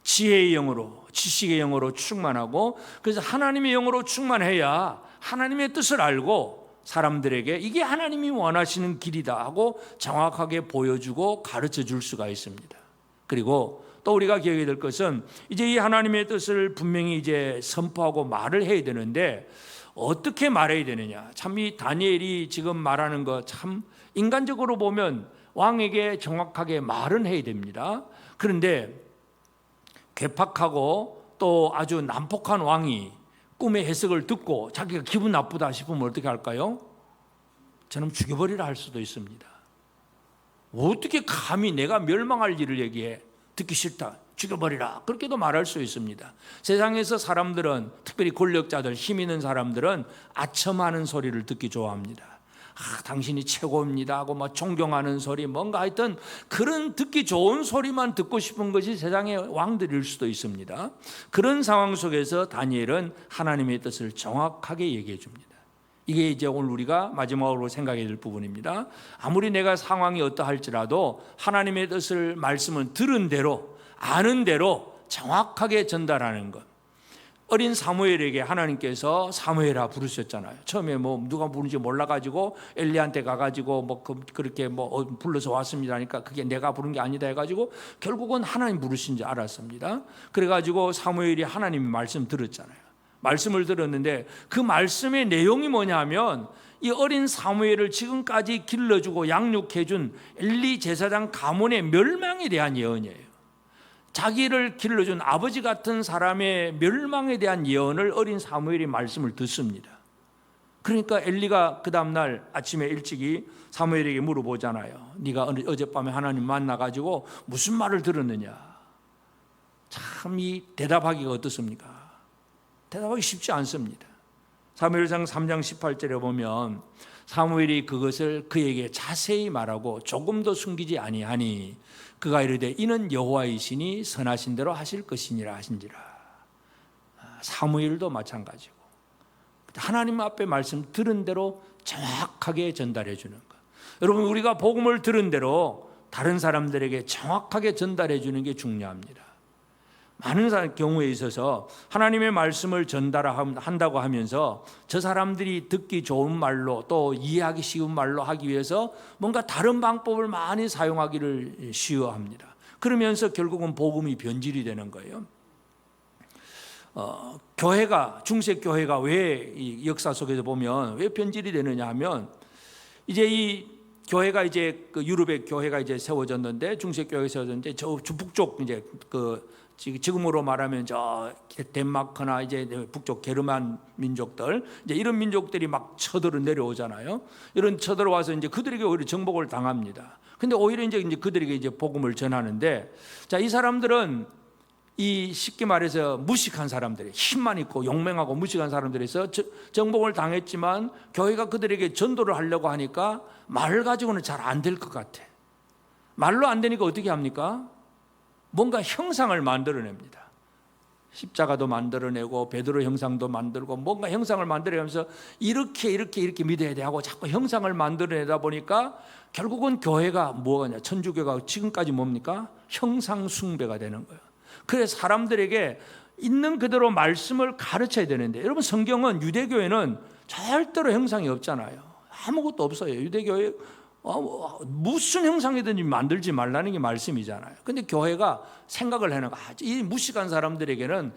지혜의 영으로, 지식의 영으로 충만하고, 그래서 하나님의 영으로 충만해야 하나님의 뜻을 알고 사람들에게 이게 하나님이 원하시는 길이다 하고 정확하게 보여주고 가르쳐 줄 수가 있습니다. 그리고 또 우리가 기억해야 될 것은 이제 이 하나님의 뜻을 분명히 이제 선포하고 말을 해야 되는데 어떻게 말해야 되느냐. 참 이 다니엘이 지금 말하는 거 참 인간적으로 보면 왕에게 정확하게 말은 해야 됩니다. 그런데 괴팍하고 또 아주 난폭한 왕이 꿈의 해석을 듣고 자기가 기분 나쁘다 싶으면 어떻게 할까요? 저놈 죽여버리라 할 수도 있습니다. 어떻게 감히 내가 멸망할 일을 얘기해? 듣기 싫다, 죽여버리라, 그렇게도 말할 수 있습니다. 세상에서 사람들은, 특별히 권력자들, 힘 있는 사람들은 아첨하는 소리를 듣기 좋아합니다. 당신이 최고입니다 하고 막 존경하는 소리, 뭔가 하여튼 그런 듣기 좋은 소리만 듣고 싶은 것이 세상의 왕들일 수도 있습니다. 그런 상황 속에서 다니엘은 하나님의 뜻을 정확하게 얘기해 줍니다. 이게 이제 오늘 우리가 마지막으로 생각해야 될 부분입니다. 아무리 내가 상황이 어떠할지라도 하나님의 뜻을, 말씀은 들은 대로, 아는 대로 정확하게 전달하는 것. 어린 사무엘에게 하나님께서 사무엘아 부르셨잖아요. 처음에 뭐 누가 부르는지 몰라가지고 엘리한테 가가지고 뭐 그렇게 뭐 불러서 왔습니다 하니까 그게 내가 부른 게 아니다 해가지고 결국은 하나님 부르신 줄 알았습니다. 그래가지고 사무엘이 하나님의 말씀 들었잖아요. 말씀을 들었는데 그 말씀의 내용이 뭐냐면 이 어린 사무엘을 지금까지 길러주고 양육해준 엘리 제사장 가문의 멸망에 대한 예언이에요. 자기를 길러준 아버지 같은 사람의 멸망에 대한 예언을 어린 사무엘이 말씀을 듣습니다. 그러니까 엘리가 그 다음날 아침에 일찍이 사무엘에게 물어보잖아요. 네가 어젯밤에 하나님 만나가지고 무슨 말을 들었느냐. 참 이 대답하기가 어떻습니까? 대답하기 쉽지 않습니다. 사무엘상 3장 18절에 보면 사무엘이 그것을 그에게 자세히 말하고 조금도 숨기지 아니하니 그가 이르되 이는 여호와이시니 선하신 대로 하실 것이니라 하신지라. 사무엘도 마찬가지고 하나님 앞에 말씀 들은 대로 정확하게 전달해 주는 것. 여러분, 우리가 복음을 들은 대로 다른 사람들에게 정확하게 전달해 주는 게 중요합니다. 많은 경우에 있어서 하나님의 말씀을 전달한다고 하면서 저 사람들이 듣기 좋은 말로 또 이해하기 쉬운 말로 하기 위해서 뭔가 다른 방법을 많이 사용하기를 쉬워합니다. 그러면서 결국은 복음이 변질이 되는 거예요. 교회가, 중세 교회가 왜 이 역사 속에서 보면 왜 변질이 되느냐 하면 이제 이 교회가 이제 그 유럽의 교회가 이제 세워졌는데, 중세 교회가 세워졌는데 저 북쪽 이제 지금으로 말하면 저 덴마크나 이제 북쪽 게르만 민족들, 이제 이런 민족들이 막 쳐들어 내려오잖아요. 이런 쳐들어와서 이제 그들에게 오히려 정복을 당합니다. 근데 오히려 이제 그들에게 이제 복음을 전하는데, 자, 이 사람들은 이 쉽게 말해서 무식한 사람들이, 힘만 있고 용맹하고 무식한 사람들에서 정복을 당했지만 교회가 그들에게 전도를 하려고 하니까 말 가지고는 잘 안 될 것 같아. 말로 안 되니까 어떻게 합니까? 뭔가 형상을 만들어냅니다. 십자가도 만들어내고 베드로 형상도 만들고 뭔가 형상을 만들어내면서 이렇게 믿어야 돼 하고 자꾸 형상을 만들어내다 보니까 결국은 교회가 뭐냐, 천주교가 지금까지 뭡니까? 형상 숭배가 되는 거예요. 그래서 사람들에게 있는 그대로 말씀을 가르쳐야 되는데, 여러분, 성경은, 유대교회는 절대로 형상이 없잖아요. 아무것도 없어요. 유대교회 무슨 형상이든지 만들지 말라는 게 말씀이잖아요. 근데 교회가 생각을 해는 이 무식한 사람들에게는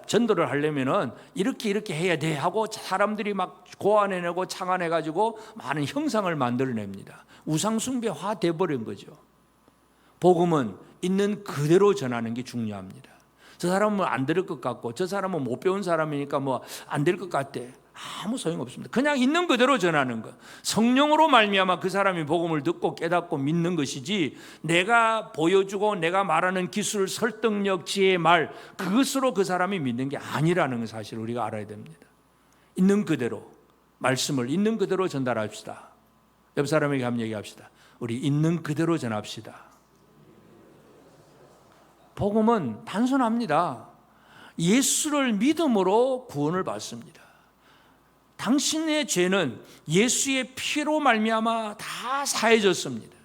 전도를 하려면은 이렇게 해야 돼 하고 사람들이 막 고안해내고 창안해가지고 많은 형상을 만들어냅니다. 우상숭배화 돼버린 거죠. 복음은 있는 그대로 전하는 게 중요합니다. 저 사람은 안 들을 것 같고 저 사람은 못 배운 사람이니까 뭐 안 될 것 같대. 아무 소용없습니다. 그냥 있는 그대로 전하는 것. 성령으로 말미암아 그 사람이 복음을 듣고 깨닫고 믿는 것이지, 내가 보여주고 내가 말하는 기술, 설득력, 지혜, 말, 그것으로 그 사람이 믿는 게 아니라는 사실을 우리가 알아야 됩니다. 있는 그대로 말씀을 있는 그대로 전달합시다. 옆 사람에게 한번 얘기합시다. 우리 있는 그대로 전합시다. 복음은 단순합니다. 예수를 믿음으로 구원을 받습니다. 당신의 죄는 예수의 피로 말미암아 다 사해졌습니다.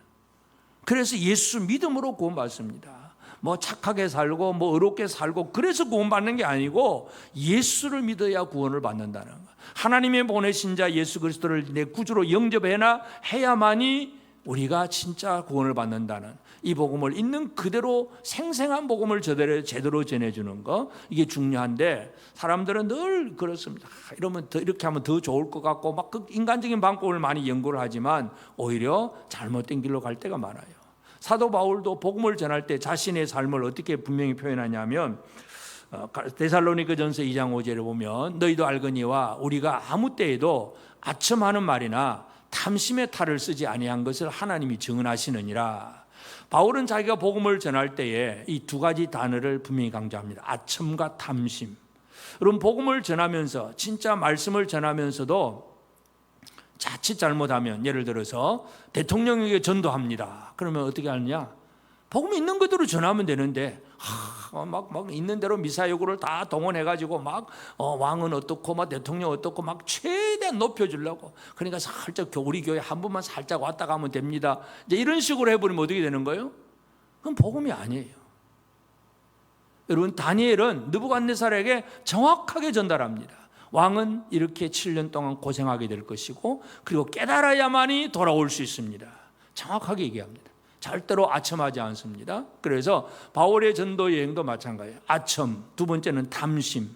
그래서 예수 믿음으로 구원받습니다. 뭐 착하게 살고 뭐 의롭게 살고 그래서 구원받는 게 아니고 예수를 믿어야 구원을 받는다는 것. 하나님의 보내신 자 예수 그리스도를 내 구주로 영접해야만이 우리가 진짜 구원을 받는다는 이 복음을 있는 그대로 생생한 복음을 제대로 전해주는 거, 이게 중요한데 사람들은 늘 그렇습니다. 이러면 이렇게 하면 더 좋을 것 같고 막 그 인간적인 방법을 많이 연구를 하지만 오히려 잘못된 길로 갈 때가 많아요. 사도 바울도 복음을 전할 때 자신의 삶을 어떻게 분명히 표현하냐면 데살로니가전서 2장 5절에 보면 너희도 알거니와 우리가 아무 때에도 아첨하는 말이나 탐심의 탈을 쓰지 아니한 것을 하나님이 증언하시느니라. 바울은 자기가 복음을 전할 때에 이 두 가지 단어를 분명히 강조합니다. 아첨과 탐심. 여러분, 복음을 전하면서 진짜 말씀을 전하면서도 자칫 잘못하면, 예를 들어서 대통령에게 전도합니다. 그러면 어떻게 하느냐? 복음이 있는 그대로 전하면 되는데 막 있는 대로 미사여구를 다 동원해가지고 막 왕은 어떻고 막 대통령 어떻고 막 최대한 높여주려고, 그러니까 살짝 우리 교회 한 번만 살짝 왔다 가면 됩니다. 이제 이런 식으로 해버리면 어떻게 되는 거예요? 그건 복음이 아니에요. 여러분, 다니엘은 느부갓네살에게 정확하게 전달합니다. 왕은 이렇게 7년 동안 고생하게 될 것이고 그리고 깨달아야만이 돌아올 수 있습니다. 정확하게 얘기합니다. 절대로 아첨하지 않습니다. 그래서 바울의 전도 여행도 마찬가지예요. 아첨, 두 번째는 탐심.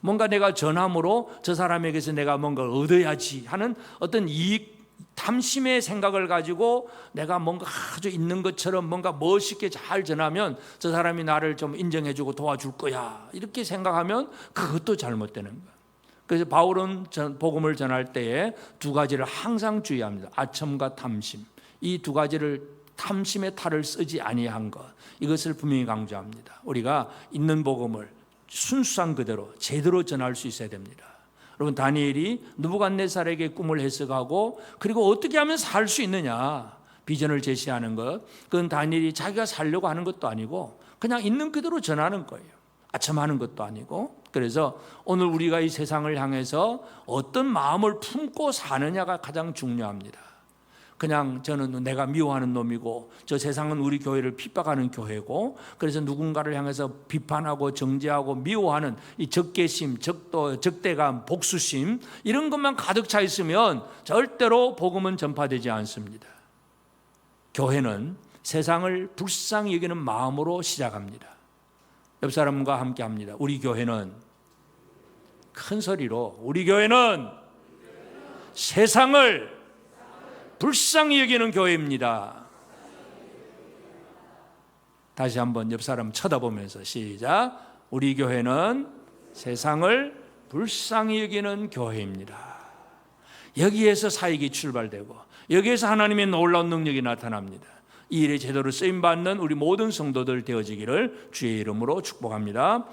뭔가 내가 전함으로 저 사람에게서 내가 뭔가 얻어야지 하는 어떤 이익, 탐심의 생각을 가지고 내가 뭔가 아주 있는 것처럼 뭔가 멋있게 잘 전하면 저 사람이 나를 좀 인정해주고 도와줄 거야, 이렇게 생각하면 그것도 잘못되는 거예요. 그래서 바울은 복음을 전할 때에 두 가지를 항상 주의합니다. 아첨과 탐심. 이 두 가지를, 탐심의 탈을 쓰지 아니한 것, 이것을 분명히 강조합니다. 우리가 있는 복음을 순수한 그대로 제대로 전할 수 있어야 됩니다. 여러분, 다니엘이 느부갓네살에게 꿈을 해석하고 그리고 어떻게 하면 살 수 있느냐 비전을 제시하는 것, 그건 다니엘이 자기가 살려고 하는 것도 아니고 그냥 있는 그대로 전하는 거예요. 아첨하는 것도 아니고. 그래서 오늘 우리가 이 세상을 향해서 어떤 마음을 품고 사느냐가 가장 중요합니다. 그냥 저는 내가 미워하는 놈이고 저 세상은 우리 교회를 핍박하는 교회고 그래서 누군가를 향해서 비판하고 정죄하고 미워하는 이 적개심, 적도, 적대감, 복수심, 이런 것만 가득 차 있으면 절대로 복음은 전파되지 않습니다. 교회는 세상을 불쌍히 여기는 마음으로 시작합니다. 옆 사람과 함께 합니다. 우리 교회는, 큰 소리로, 우리 교회는 세상을 불쌍히 여기는 교회입니다. 다시 한번 옆 사람 쳐다보면서 시작. 우리 교회는 세상을 불쌍히 여기는 교회입니다. 여기에서 사역이 출발되고 여기에서 하나님의 놀라운 능력이 나타납니다. 이 일에 제대로 쓰임받는 우리 모든 성도들 되어지기를 주의 이름으로 축복합니다.